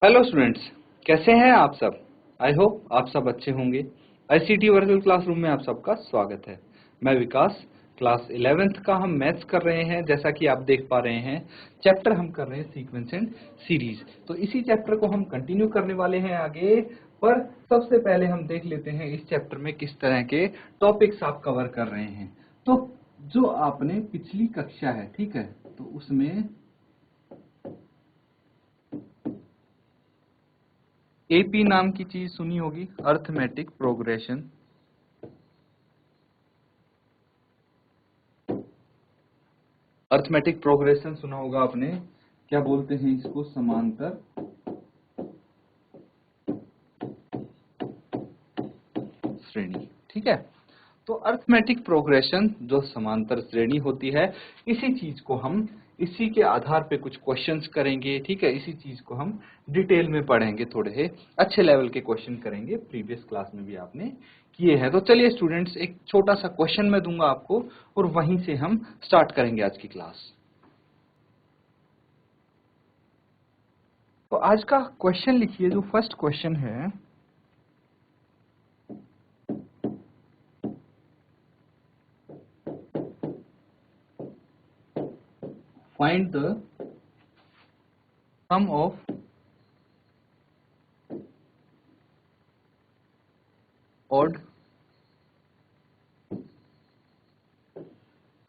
Hello students, कैसे हैं आप सब। आई होप आप सब अच्छे होंगे। आईसीटी वर्चुअल क्लासरूम में आप सबका स्वागत है। मैं विकास, क्लास 11th का हम मैथ्स कर रहे हैं। जैसा कि आप देख पा रहे हैं, चैप्टर हम कर रहे हैं सीक्वेंस एंड सीरीज। तो इसी चैप्टर को हम कंटिन्यू करने वाले हैं आगे। पर सबसे पहले हम देख लेते हैं इस चैप्टर में किस तरह के टॉपिक्स आप कवर कर रहे हैं। तो जो आपने पिछली कक्षा है, ठीक है, तो उसमें एपी नाम की चीज सुनी होगी, अर्थमेटिक प्रोग्रेशन। अर्थमेटिक प्रोग्रेशन सुना होगा आपने। क्या बोलते हैं इसको? समांतर श्रेणी। ठीक है, तो अर्थमेटिक प्रोग्रेशन जो समांतर श्रेणी होती है, इसी चीज को हम इसी के आधार पे कुछ क्वेश्चंस करेंगे। ठीक है, इसी चीज को हम डिटेल में पढ़ेंगे, थोड़े अच्छे लेवल के क्वेश्चन करेंगे। प्रीवियस क्लास में भी आपने किए हैं। तो चलिए स्टूडेंट्स, एक छोटा सा क्वेश्चन मैं दूंगा आपको और वहीं से हम स्टार्ट करेंगे आज की क्लास। तो आज का क्वेश्चन लिखिए। जो फर्स्ट क्वेश्चन है, find the sum of odd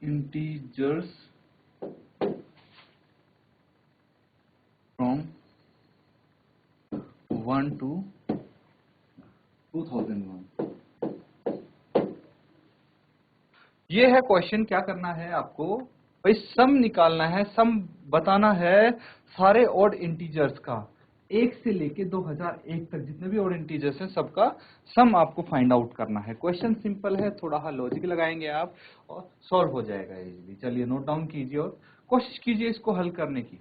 integers from 1 to 2001। ये है क्वेश्चन। क्या करना है आपको भाई? सम निकालना है, सम बताना है सारे ऑड इंटीजर्स का। 1 से लेके 2001 तक जितने भी ऑड इंटीजर्स हैं सबका सम आपको फाइंड आउट करना है। क्वेश्चन सिंपल है, थोड़ा सा लॉजिक लगाएंगे आप और सॉल्व हो जाएगा इजीली। चलिए नोट डाउन कीजिए और कोशिश कीजिए इसको हल करने की।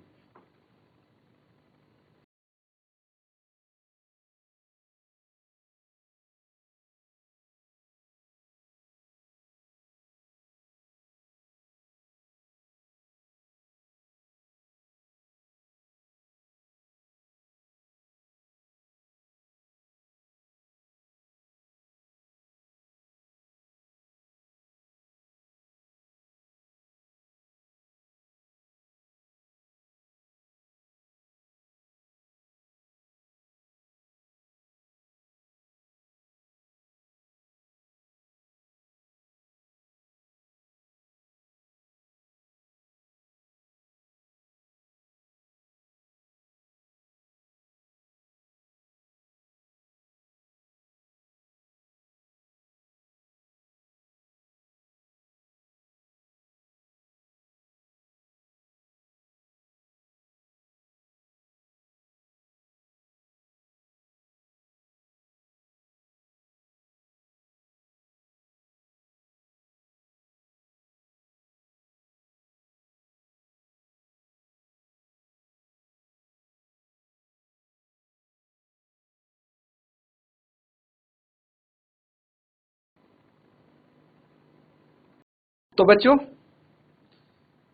तो बच्चों,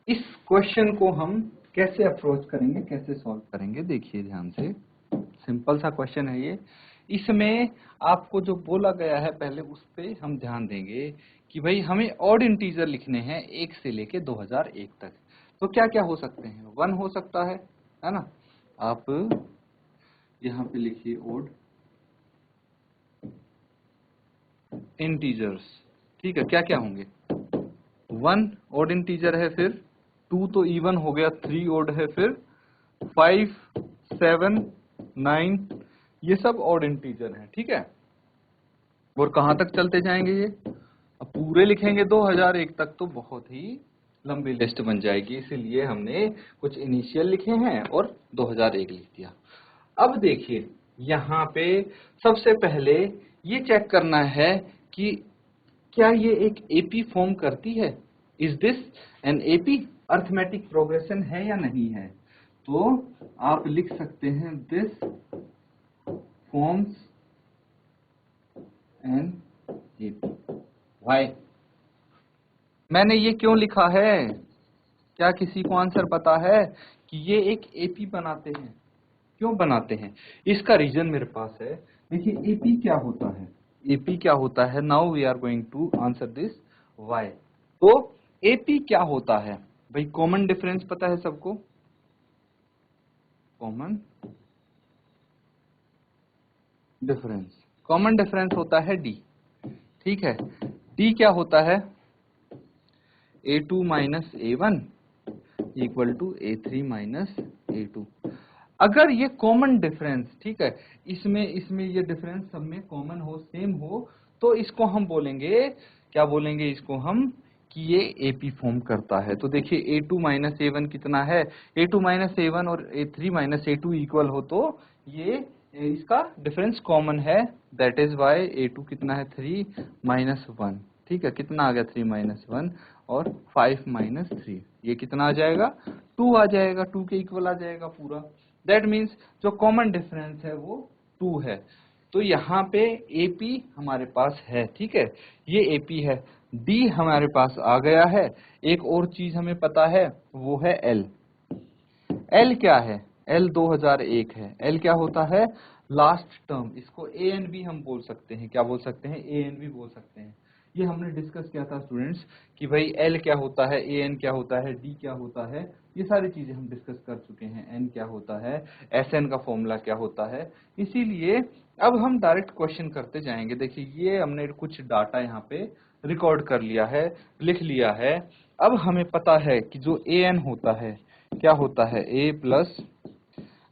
इस क्वेश्चन को हम कैसे अप्रोच करेंगे, कैसे सॉल्व करेंगे, देखिए ध्यान से। सिंपल सा क्वेश्चन है ये। इसमें आपको जो बोला गया है पहले उस पे हम ध्यान देंगे कि भाई हमें ऑड इंटीजर लिखने हैं 1 से लेके 2001 तक। तो क्या क्या हो सकते हैं? 1 हो सकता है ना। आप यहाँ पे लिखिए ऑड इंटीजर्स। ठीक है, क्या क्या होंगे? 1 ऑड इंटीजर है, फिर 2 तो इवन हो गया, 3 ऑड है, फिर 5, 7, 9, ये सब ऑड इंटीजर हैं। ठीक है, और कहां तक चलते जाएंगे ये? अब पूरे लिखेंगे 2001 तक तो बहुत ही लंबी लिस्ट बन जाएगी, इसीलिए हमने कुछ इनिशियल लिखे हैं और 2001 लिख दिया। अब देखिए यहाँ पे सबसे पहले ये चेक करना है कि क्या ये एक एपी फॉर्म करती है। Is this an AP? Arithmetic progression है या नहीं है? तो आप लिख सकते हैं this forms an AP. Why? मैंने ये क्यों लिखा है? क्या किसी को आंसर पता है कि ये एक एपी बनाते हैं? क्यों बनाते हैं, इसका रीजन मेरे पास है। देखिए एपी क्या होता है, एपी क्या होता है, now we are going to answer this why. तो एपी क्या होता है भाई, कॉमन डिफरेंस पता है सबको, कॉमन डिफरेंस, कॉमन डिफरेंस होता है डी, ठीक है। डी क्या होता है, a2 minus a1 equal to a3 minus a2। अगर ये कॉमन डिफरेंस, ठीक है, इसमें इसमें ये डिफरेंस सब में कॉमन हो, सेम हो, तो इसको हम बोलेंगे, क्या बोलेंगे इसको हम, कि ये एपी फॉर्म करता है। तो देखिए a2 माइनस a1 कितना है, a2 माइनस a1 और a3 माइनस a2 इक्वल हो, तो ये इसका डिफरेंस कॉमन है, दैट इज वाई a2 कितना है 3 माइनस 1, ठीक है, कितना आ गया 3 माइनस 1 और 5 माइनस 3, ये कितना आ जाएगा 2 आ जाएगा, 2 के इक्वल आ जाएगा पूरा। दैट मीन्स जो कॉमन डिफरेंस है वो 2 है। तो यहाँ पे AP हमारे पास है, ठीक है, ये AP है। D हमारे पास आ गया है। एक और चीज हमें पता है, वो है L। L क्या है, L 2001 है। L क्या होता है, लास्ट टर्म, इसको AN भी हम बोल सकते हैं, क्या बोल सकते हैं, AN भी बोल सकते हैं। ये हमने डिस्कस किया था स्टूडेंट्स कि भाई L क्या होता है, AN क्या होता है, D क्या होता है, ये सारी चीजें हम डिस्कस कर चुके हैं। N क्या होता है, SN का फॉर्मूला क्या होता है। इसीलिए अब हम डायरेक्ट क्वेश्चन करते जाएंगे। देखिए ये हमने कुछ डाटा यहाँ पे रिकॉर्ड कर लिया है, लिख लिया है। अब हमें पता है कि जो AN होता है, क्या होता है, A plus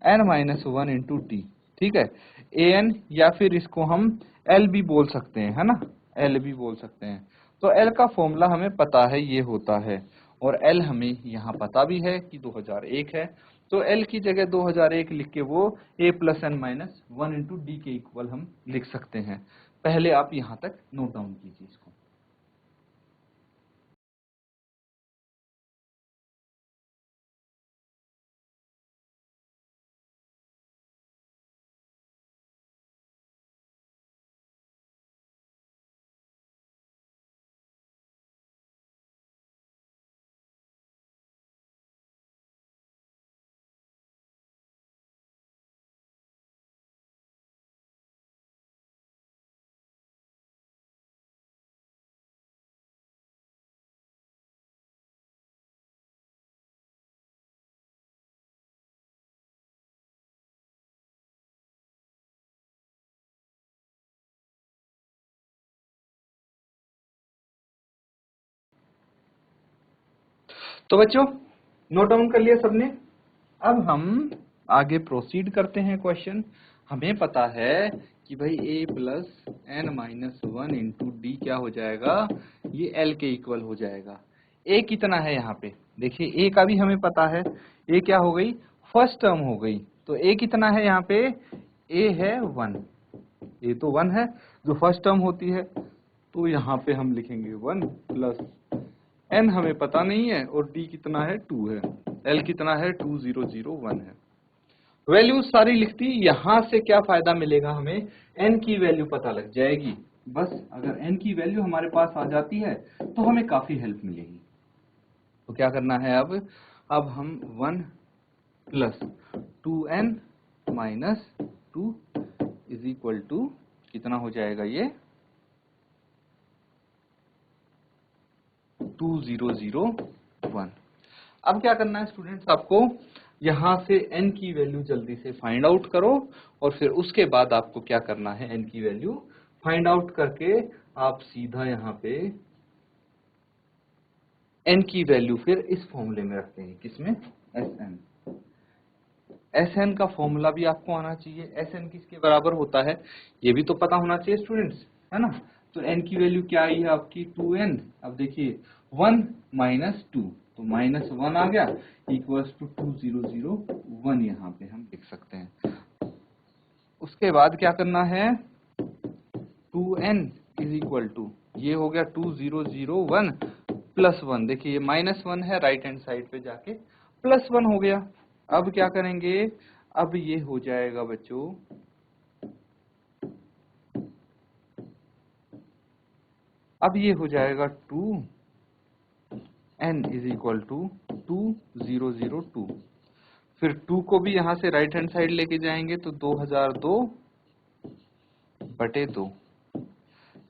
n minus 1 into T, ठीक है, AN, या फिर इसको हम L भी बोल सकते हैं, है ना, L भी बोल सकते हैं। तो L का फॉर्मूला हमें पता है, ये होता है, और L हमें यहाँ पता भी है कि 2001 है। तो L की जगह 2001 लिख के वो A plus n minus 1 into D के इक्वल हम लिख सकते हैं। पहले आप यहाँ तक नोट डाउन कीजिए इसको। तो बच्चों नोट डाउन कर लिया सबने। अब हम आगे प्रोसीड करते हैं क्वेश्चन। हमें पता है कि भाई A plus n minus 1 into D क्या हो जाएगा, ये L के इक्वल हो जाएगा। A कितना है यहाँ पे, देखिए A का भी हमें पता है, A क्या हो गई, फर्स्ट टर्म हो गई। तो A कितना है यहाँ पे, A है 1, A तो 1 है जो फर्स्ट टर्म होती है। तो यहाँ पे हम लिखेंगे 1 प्लस n हमें पता नहीं है, और d कितना है 2 है, l कितना है 2001 है। वैल्यू सारी लिखती, यहां से क्या फायदा मिलेगा हमें, n की वैल्यू पता लग जाएगी। बस अगर n की वैल्यू हमारे पास आ जाती है तो हमें काफी हेल्प मिलेगी। तो क्या करना है अब हम 1 plus 2n minus 2 is equal to कितना हो जाएगा, ये 2001। अब क्या करना है स्टूडेंट्स, आपको यहां से n की वैल्यू जल्दी से फाइंड आउट करो, और फिर उसके बाद आपको क्या करना है, n की वैल्यू फाइंड आउट करके आप सीधा यहाँ पे n की वैल्यू फिर इस फॉर्मूले में रखते हैं, किसमें, Sn। Sn का फॉर्मूला भी आपको आना चाहिए, Sn किसके बराबर होता है ये भी तो पता होना चाहिए स्टूडेंट्स, है ना। तो n की वैल्यू क्या आई है आपकी 2n। अब देखिए 1 माइनस 2, तो माइनस 1 आ गया, इक्वल्स टू 2001 यहाँ पे हम लिख सकते हैं। उसके बाद क्या करना है, 2n इज इक्वल टू, ये हो गया 2001 प्लस 1, देखिए ये माइनस 1 है, राइट हैंड साइड पे जाके प्लस 1 हो गया। अब क्या करेंगे, अब ये हो जाएगा बच्चों, अब ये हो जाएगा 2n इज इक्वल टू 2002। फिर 2 को भी यहां से राइट हैंड साइड लेके जाएंगे तो 2002/2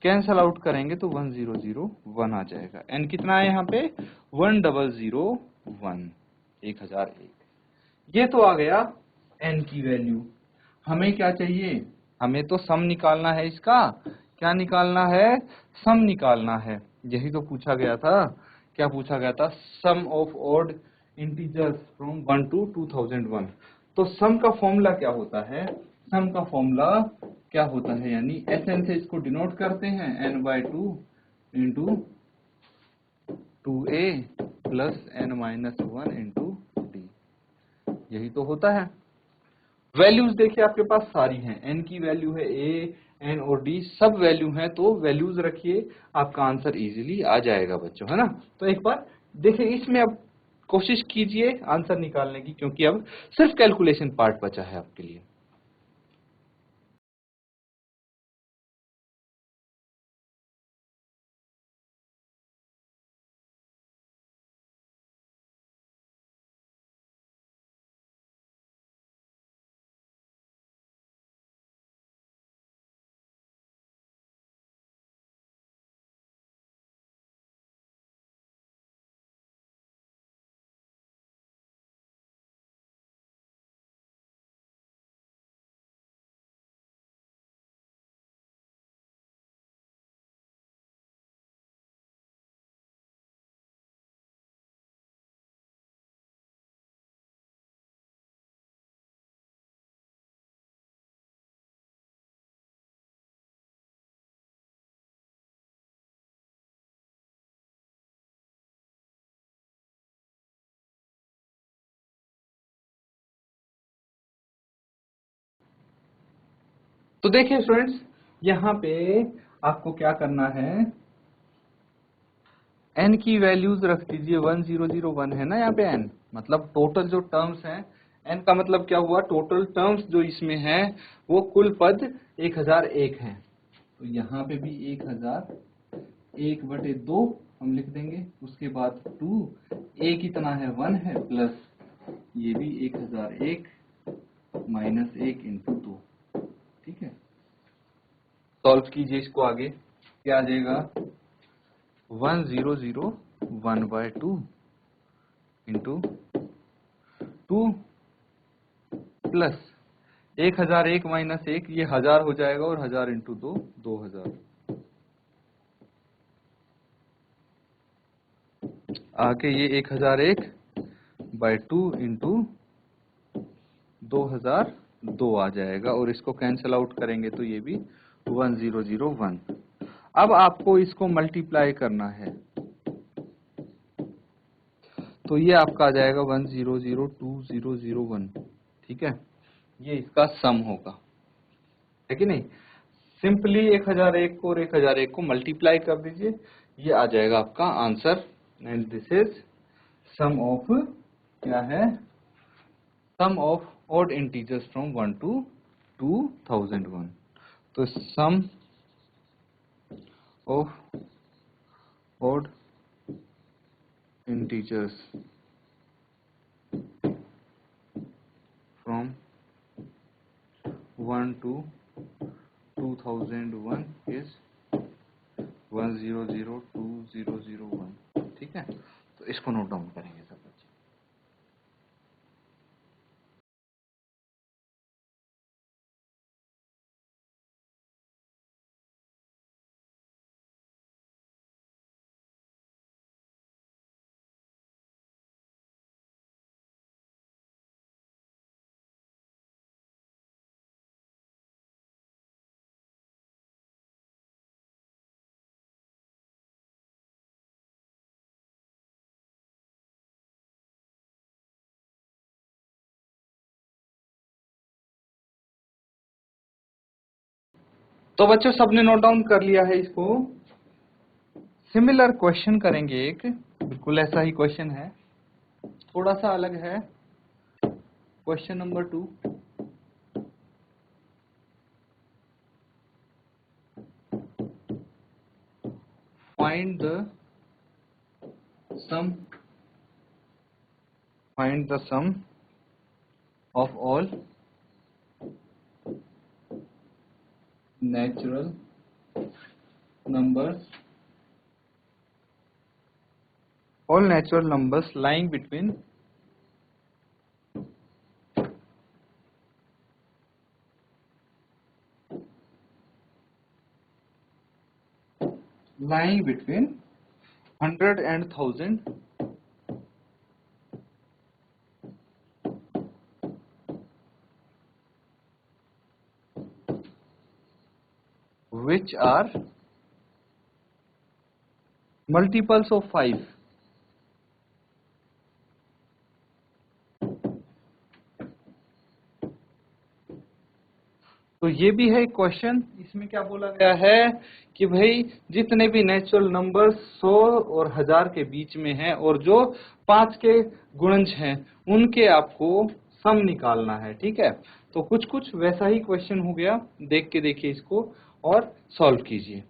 कैंसल आउट करेंगे तो 1001 आ जाएगा। एन कितना है यहाँ पे 1001 1001। ये तो आ गया एन की वैल्यू। हमें क्या चाहिए, हमें तो सम निकालना है इसका। क्या निकालना है, सम निकालना है। यही तो पूछा गया था। क्या पूछा गया था, sum of odd integers from 1 to 2001। तो सम का फॉर्मूला क्या होता है, सम का फॉर्मूला क्या होता है, यानी एन से इसको डिनोट करते हैं n/2 into 2a plus n-1 into d। यही तो होता है। वैल्यूज देखिए आपके पास सारी हैं, n की वैल्यू है a, n और d सब वैल्यू हैं, तो वैल्यूज रखिए, आपका आंसर इजीली आ जाएगा बच्चों, है ना। तो एक बार देखिए इसमें अब कोशिश कीजिए आंसर निकालने की, क्योंकि अब सिर्फ कैलकुलेशन पार्ट बचा है आपके लिए। तो देखिए स्टूडेंट्स, यहाँ पे आपको क्या करना है, n की वैल्यूज रख दीजिए 1001 है ना यहाँ पे n, मतलब टोटल जो टर्म्स हैं, n का मतलब क्या हुआ, टोटल टर्म्स जो इसमें है वो कुल पद 1001 हैं। तो यहाँ पे भी 1001/2 हम लिख देंगे। उसके बाद 2 a कितना है 1 है, प्लस ये भी 1001 माइनस 1 इंटू 2। ठीक है, सॉल्व कीजिए इसको आगे, क्या आ जाएगा 1001/2 इंटू 2 प्लस 1001 माइनस 1, ये 1000 हो जाएगा, और 1000 इंटू 2 2000। आके ये 1001/2 इंटू 2002 आ जाएगा, और इसको कैंसिल आउट करेंगे तो ये भी 1001। अब आपको इसको मल्टीप्लाई करना है, तो ये आपका आ जाएगा 100201। ठीक है, ये इसका सम होगा, है कि नहीं। सिंपली 1001 को और 1001 को मल्टीप्लाई कर दीजिए, ये आ जाएगा आपका answer. And this is sum of, क्या है, sum of odd integers from 1 to 2001। तो sum of odd integers from 1 to 2001 is 100201। ठीक है, तो इसको नोट डाउन करेंगे सब बच्चे। तो बच्चों सबने नोट डाउन कर लिया है इसको। सिमिलर क्वेश्चन करेंगे, एक बिल्कुल ऐसा ही क्वेश्चन है, थोड़ा सा अलग है। Question number 2, find the sum of all natural numbers lying between lying between 100 and 1000 which are multiples of 5. तो ये भी है क्वेश्चन। इसमें क्या बोला गया है कि भाई जितने भी नेचुरल नंबर्स 100 और 1000 के बीच में हैं और जो 5 के गुणज हैं उनके आपको सम निकालना है। ठीक है, तो कुछ कुछ वैसा ही क्वेश्चन हो गया। देख के देखिए इसको और सॉल्व कीजिए।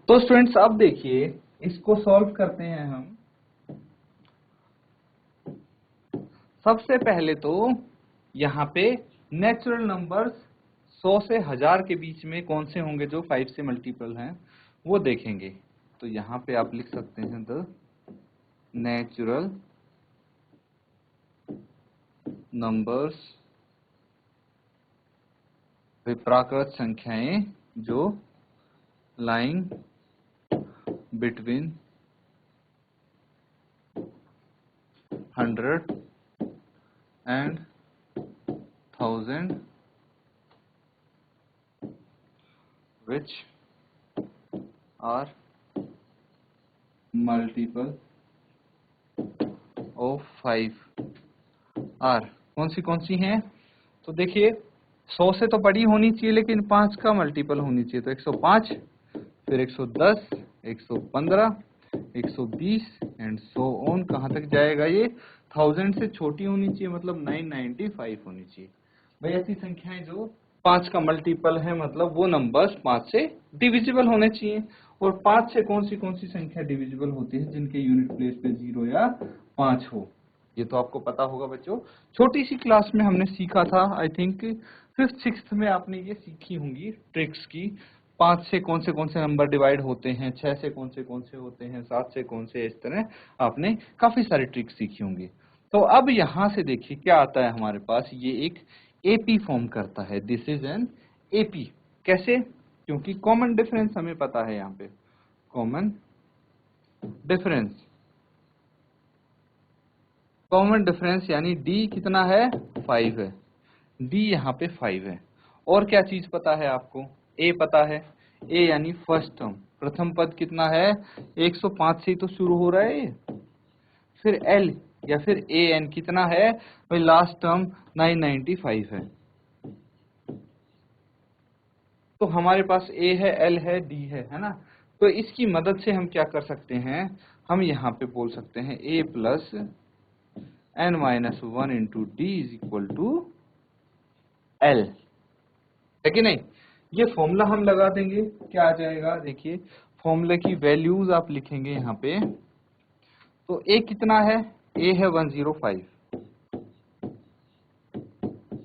तो स्टूडेंट्स अब देखिए इसको सॉल्व करते हैं हम। सबसे पहले तो यहाँ पे नेचुरल नंबर्स 100 से 1000 के बीच में कौन से होंगे जो 5 से मल्टीपल हैं वो देखेंगे। तो यहाँ पे आप लिख सकते हैं द नेचुरल नंबर्स, प्राकृत संख्याएं जो lying between 100 and 1000 which are multiple of 5 are कौन सी हैं? तो देखिए 100 से तो बड़ी होनी चाहिए लेकिन 5 का मल्टीपल होनी चाहिए। तो 105, फिर 110, 115, 120 एंड सो ऑन। कहाँ तक जाएगा ये? 1000 से छोटी होनी चाहिए, मतलब 995 होनी चाहिए। भाई ऐसी संख्याएं जो 5 का मल्टीपल है, मतलब वो नंबर्स 5 से डिविजिबल होने चाहिए। और 5 से कौन सी संख्या डिविजिबल होती है जिनके यूनिट प्लेस पे 0 या 5 हो, ये तो आपको पता होगा बच्चों। छोटी सी क्लास में हमने सीखा था, आई थिंक 5th 6th में आपने ये सीखी होंगी ट्रिक्स की। 5 से कौन से नंबर डिवाइड होते हैं, 6 से कौन से होते हैं, 7 से कौन से, इस तरह आपने काफी सारी ट्रिक्स सीखी होंगी। तो अब यहां से देखिए क्या आता है हमारे पास, ये एक एपी फॉर्म करता है। This is an AP. कैसे? क्योंकि कॉमन डिफरेंस हमें पता है, यहाँ पे कॉमन डिफरेंस यानी डी कितना है? 5 है। डी यहाँ पे 5 है। और क्या चीज पता है आपको? ए पता है। ए यानी फर्स्ट टर्म, प्रथम पद कितना है? 105 से ही तो शुरू हो रहा है ये। फिर एल या फिर ए एन कितना है? भाई लास्ट टर्म 995 है। तो हमारे पास ए है, एल है, डी है ना। तो इसकी मदद से हम क्या कर सकते हैं, हम यहाँ पे बोल सकते हैं a plus n minus 1 into d is equal to l, है कि नहीं? ये फॉर्मूला हम लगा देंगे, क्या आ जाएगा? देखिए फॉर्मूले की वैल्यूज आप लिखेंगे यहाँ पे। तो ए कितना है? ए है 105,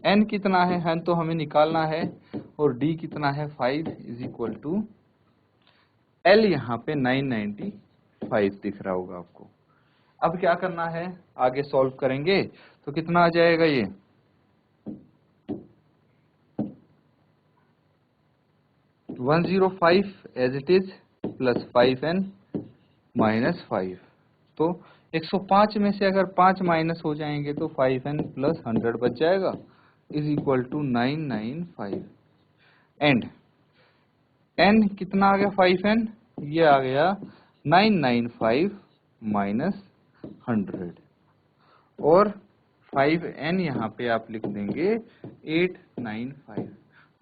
n कितना है, n तो हमें निकालना है, और d कितना है 5 इज इक्वल टू l यहाँ पे 995 दिख रहा होगा आपको। अब क्या करना है, आगे सॉल्व करेंगे तो कितना आ जाएगा ये 105 as it is plus 5n minus 5। तो 105 में से अगर 5 माइनस हो जाएंगे तो 5n प्लस 100 बच जाएगा is equal to 995। And n कितना आ गया 5n, ये आ गया 995 माइनस 100, और 5n यहाँ पे आप लिख देंगे 895।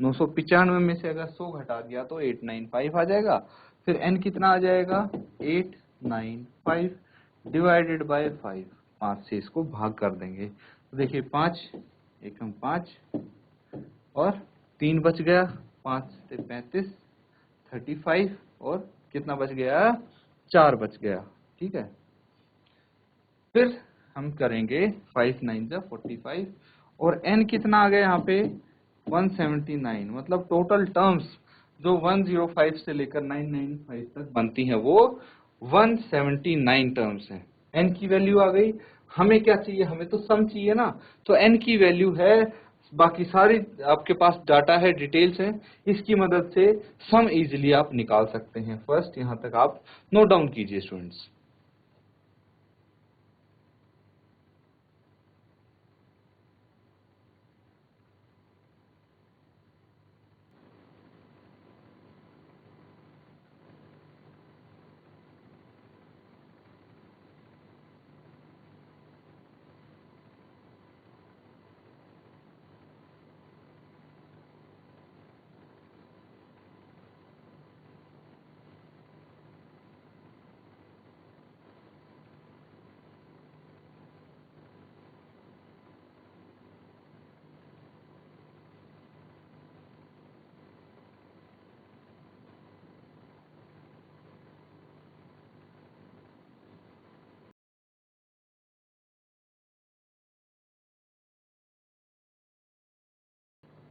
995 में से अगर 100 घटा दिया तो 895 आ जाएगा। फिर n कितना आ जाएगा 895 डिवाइडेड बाय 5, 5 से इसको भाग कर देंगे तो देखिए 5 एकम 5 और 3 बच गया, 5 से 35 35, और कितना बच गया 4 बच गया। ठीक है, फिर हम करेंगे 5 9 जा 45, और n कितना आ गया यहाँ पे 179, मतलब टोटल टर्म्स जो 105 से लेकर 995 तक बनती हैं वो 179 टर्म्स हैं। n की वैल्यू आ गई। हमें क्या चाहिए, हमें तो सम चाहिए ना, तो n की वैल्यू है, बाकी सारी आपके पास डाटा है, डिटेल्स हैं, इसकी मदद से सम इजीली आप निकाल सकते हैं। फर्स्ट यहाँ तक आप नोट डाउन कीजिए स्टूडेंट्स।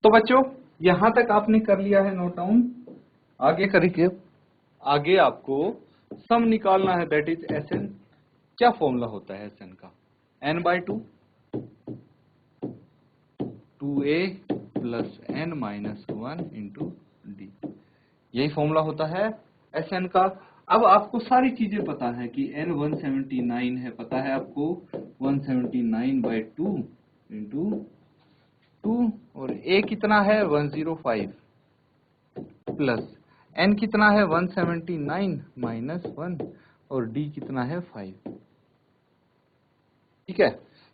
तो बच्चों यहां तक आपने कर लिया है नोट डाउन। आगे करिए, आगे आपको सम निकालना है, दैट इज एसएन। क्या फॉर्मूला होता है एसएन का, n/2 2a plus n minus 1 into D, यही फॉर्मूला होता है एसएन का। अब आपको सारी चीजें पता है कि n 179 है, पता है आपको 179/2 इंटू 2, और a कितना है 105 प्लस n कितना है 179 माइनस 1, और d कितना है 5। ठीक है,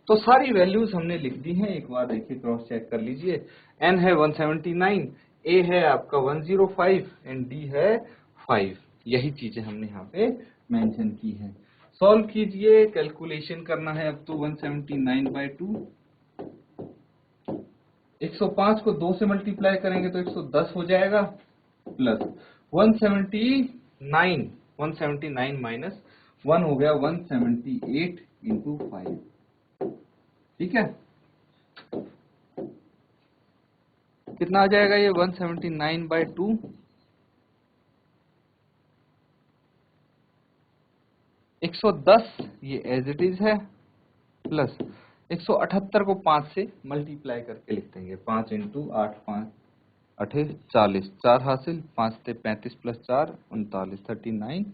तो सारी वैल्यूज हमने लिख दी हैं, एक बार देखिए क्रॉस चेक कर लीजिए। n है 179, a है आपका 105 एंड d है 5। यही चीजें हमने यहाँ पे मेंशन की हैं। सॉल्व कीजिए, कैलकुलेशन करना है अब तो 179/2, 105 को 2 से मल्टीप्लाई करेंगे तो 110 हो जाएगा, प्लस 179 माइनस 1 हो गया 178 इंटू 5। ठीक है, कितना आ जाएगा ये 179/2, 110 ये एज इट इज है, प्लस 178 को 5 से मल्टीप्लाई करके लिख देंगे, 5 इंटू 8 5 8 40, 4 हासिल, 5 से 35 प्लस 4 39 39,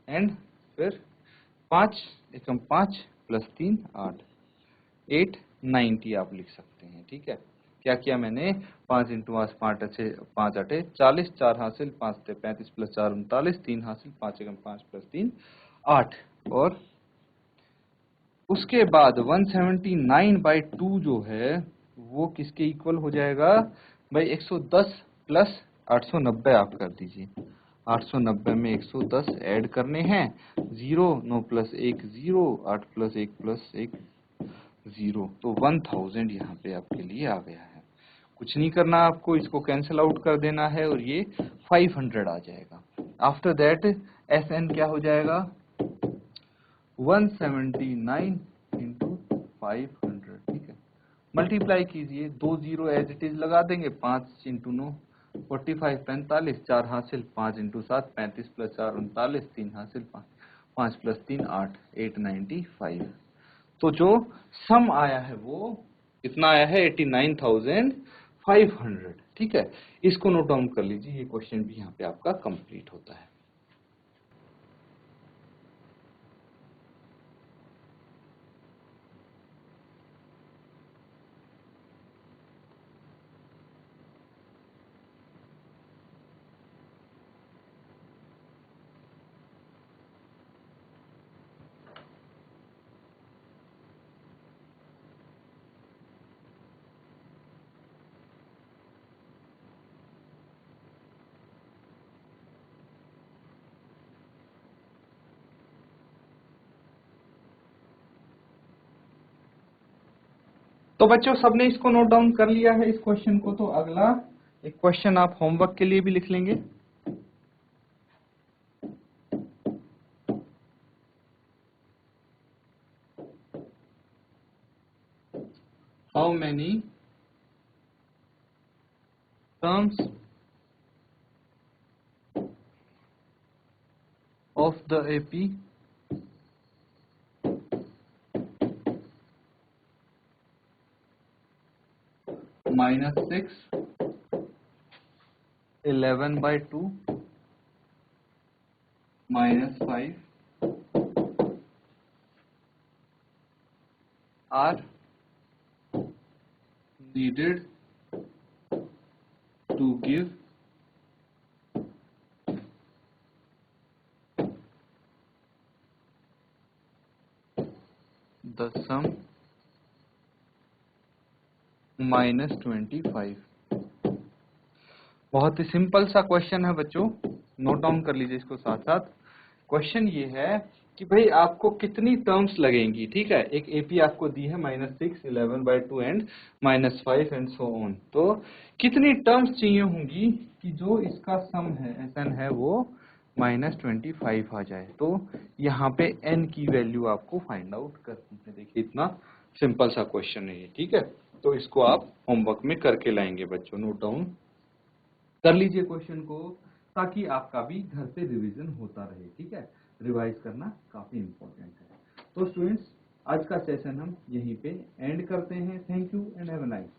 एंड फिर 5 एकम 5 प्लस 3 8 890 आप लिख सकते हैं। ठीक है, क्या किया मैंने, 5 इंटू 8 5 अच्छे 5 8 40, 4 हासिल, 5 से 35 प्लस 4 39, 3 हासिल, 5 एकम 5 प्लस 3 8, और उसके बाद 179/2 जो है वो किसके इक्वल हो जाएगा भाई, 110 प्लस 890 आप कर दीजिए। 890 में 110 ऐड करने हैं, 0 9 प्लस 1 0, 8 प्लस 1 प्लस 1 0, तो 1000 यहाँ पे आपके लिए आ गया है। कुछ नहीं करना आपको, इसको कैंसिल आउट कर देना है और ये 500 आ जाएगा। आफ्टर दैट एस एन क्या हो जाएगा 179 इंटू 500। ठीक है, मल्टीप्लाई कीजिए, 2 जीरो एज इट इज लगा देंगे, 5 इंटू 9 45 45, 4 हासिल, 5 इंटू 7 35 प्लस 4 39, 3 हासिल, 5 प्लस 3 8, 895। तो जो सम आया है वो कितना आया है, 89,500। ठीक है, इसको नोट डाउन कर लीजिए, ये क्वेश्चन भी यहाँ पे आपका कंप्लीट होता है। तो बच्चों सबने इसको नोट डाउन कर लिया है इस क्वेश्चन को। तो अगला एक क्वेश्चन आप होमवर्क के लिए भी लिख लेंगे। How many terms of the AP -6 11/2 -5 are needed to give the sum -25। बहुत ही सिंपल सा क्वेश्चन है बच्चों, नोट डाउन कर लीजिए इसको साथ साथ। क्वेश्चन ये है कि भाई आपको कितनी टर्म्स लगेंगी। ठीक है, एक एपी आपको दी है -6 11/2 एंड -5 एंड सो ऑन। तो कितनी टर्म्स चाहिए होंगी कि जो इसका सम है SN है वो -25 आ जाए। तो यहाँ पे n की वैल्यू आपको फाइंड आउट करनी है। देखिए इतना सिंपल सा क्वेश्चन है ये। ठीक है, तो इसको आप होमवर्क में करके लाएंगे बच्चों, नोट डाउन कर लीजिए क्वेश्चन को, ताकि आपका भी घर पे रिवीजन होता रहे। ठीक है, रिवाइज करना काफी इंपॉर्टेंट है। तो स्टूडेंट्स आज का सेशन हम यहीं पे एंड करते हैं। Thank you and have a nice